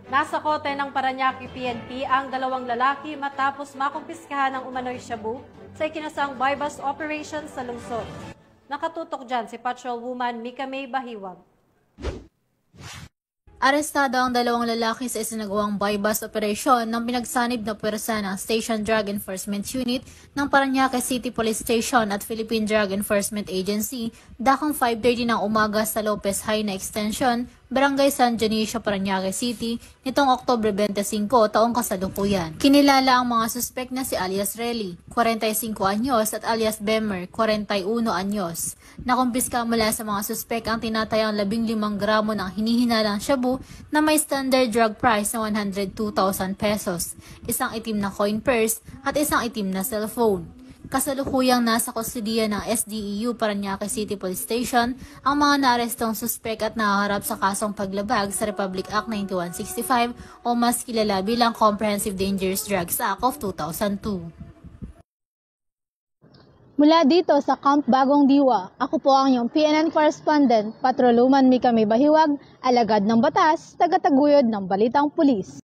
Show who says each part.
Speaker 1: Nasa kote ng Parañaque PNP ang dalawang lalaki matapos makumpiskahan ng umano'y shabu sa ikinasang buy-bust operation sa lungsod. Nakatutok dyan si Patrolwoman Mika May Bahiwag.
Speaker 2: Arestado ang dalawang lalaki sa isinagawang buy-bust operation ng pinagsanib na puwersa ng Station Drug Enforcement Unit ng Parañaque City Police Station at Philippine Drug Enforcement Agency dakong 5:30 ng umaga sa Lopez High na Extension, Barangay San Dionisio, Parañaque City, nitong Oktubre 25, taong kasalukuyan. Kinilala ang mga suspek na si alias Relly, 45 anyos at alias Bemer, 41 anyos. Nakumpiska mula sa mga suspek ang tinatayang 15 gramo ng hinihinalang shabu na may standard drug price na 102,000 pesos, isang itim na coin purse at isang itim na cellphone. Kasalukuyang nasa kustodiya ng SDEU Parañaque City Police Station ang mga naarestong suspek at nakaharap sa kasong paglabag sa Republic Act 9165 o mas kilala bilang Comprehensive Dangerous Drugs Act of 2002.
Speaker 3: Mula dito sa Camp Bagong Diwa, ako po ang iyong PNN correspondent, Patrolwoman Mika May Bahiwag, alagad ng batas, tagataguyod ng Balitang Pulis.